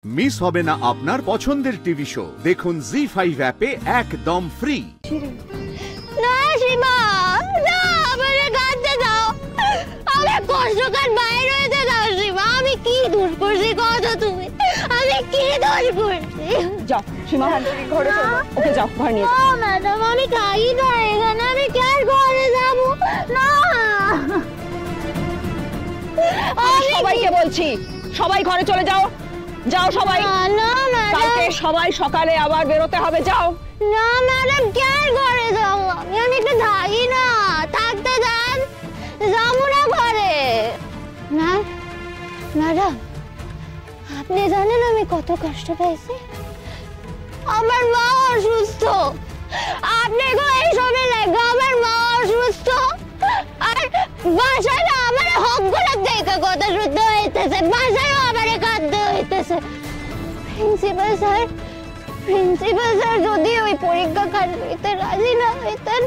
Miss হবে না আপনার পছন্দের টিভি শো। দেখুন জি5 অ্যাপে একদম ফ্রি। না সীমা, না আমারে কাঁদতে দাও, আমি কষ্টকার বাইরে হইতে দাও সীমা। আমি কি দোষ করছি কত তুমি? আমি কি দোষ করছি? যাও সীমা, ঘরে চলো, ওকে যাও ঘরে নিয়ে যাও। ম্যাডাম আমি খাই না এখানে, আমি কার ঘরে যাবো? না সবাইকে বলছি সবাই ঘরে চলে যাও, যাও সবাই। না কালকে সবাই সকালে আবার বেরোতে হবে, যাও। না ম্যাডাম কার ঘরে যাবো? আমি একটু থাকি না, থাকতে যান, যাবো না ঘরে। না ম্যাডাম, আপনি জানেন আমি কত কষ্ট পাইছি? আমার মা অসুস্থ, আপনি এই সময় লাগবে, আমার মা অসুস্থ, আর বাসায় না আমার হকগুলো দেখে কথা শুনতে হইতেছে, বাসায়ও আমার কাঁদতে হইতেছে। প্রিন্সিপাল স্যার যদি ওই পরীক্ষা খাতে রাজি না হইতেন,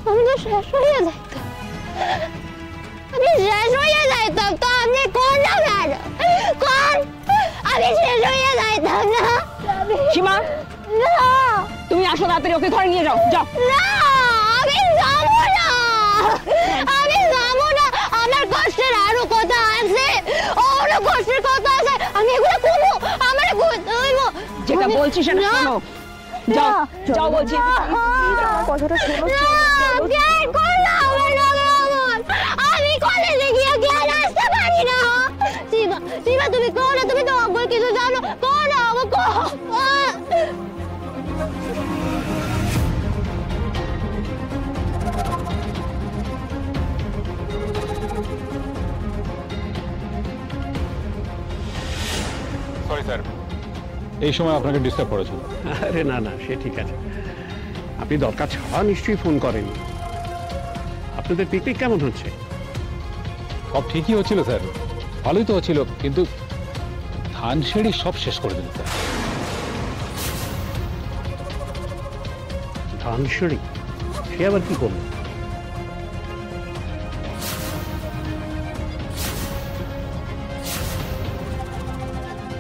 আমি তো শেষ হয়ে যাইতাম, তো আপনি কোন না ম্যাডাম, কোন? আমি শেষ হয়ে যাইতাম না। সীমা, না তুমি আসো তাড়াতাড়ি, ওকে ঘরে নিয়ে যাও, যাও। না আমি যাবো না, আমি যাবো না। আমার কষ্টের আরো কথা আছে, ওরও কষ্টের কথা আছে, আমি এগুলো করবো, আমার করতে হইব। যেটা বলছি সেটা শোনো, যাও যাও বলছি। কথাটা শোনো। আমি কলেজে গিয়ে জ্ঞান আসতে পারি না। শিবা তুমি কোন, তুমি তো অজ্ঞ কিছু জানো, কোন সরি স্যার, এই সময় আপনাকে ডিস্টার্ব করেছিল। আরে না না, সে ঠিক আছে। আপনি দরকার ছাড়া নিশ্চয়ই ফোন করেন। আপনাদের পিকনিক কেমন হচ্ছে? সব ঠিকই হচ্ছিল স্যার, ভালোই তো হচ্ছিল, কিন্তু ধান সেড়ি সব শেষ করে দিল স্যার। ধানসিঁড়ি? সে আবার কি করলো?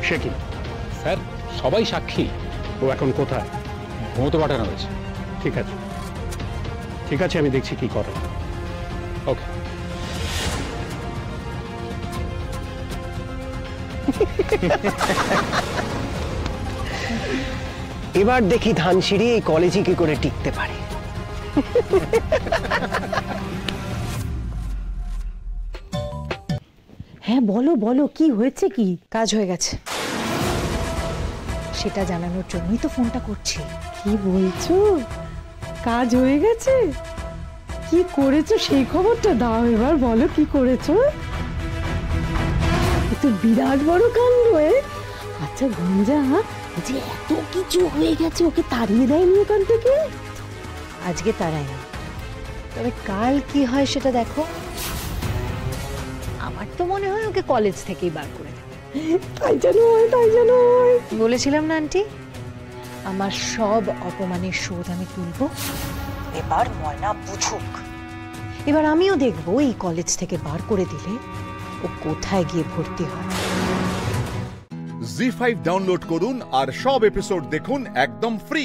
সে কি? স্যার সবাই সাক্ষী। ও এখন কোথায়? ঘুমোতে পাঠানো হয়েছে। ঠিক আছে ঠিক আছে, আমি দেখছি কি করে। ওকে। এবার দেখি ধানসিঁড়ি এই কলেজে কি করে টিকতে পারে। হ্যাঁ বলো বলো, কি হয়েছে? কি কাজ হয়ে গেছে, সেটা জানানোর জন্যই তো ফোনটা করছি। কি বলছো? কাজ হয়ে গেছে? কি করেছো সেই খবরটা দাও, এবার বলো কি করেছো। এ তো বিরাট বড় কাণ্ড। আচ্ছা গুঞ্জা, যে এত কিছু হয়ে গেছে, ওকে তাড়িয়ে দেয়নি ওখান থেকে? আজকে তারাই, তবে কাল কি হয় সেটা দেখো। আমার তো মনে হয় ওকে কলেজ থেকেই বার করে দেবে। তাই জানো বলেছিলাম না আন্টি, আমার সব অপমানের শোধ আমি তুলবো। এবার ময়না বুঝুক। এবার আমিও দেখবো এই কলেজ থেকে বার করে দিলে ও কোথায় গিয়ে ভর্তি হয়। জি5 ডাউনলোড করুন আর সব এপিসোড দেখুন একদম ফ্রি।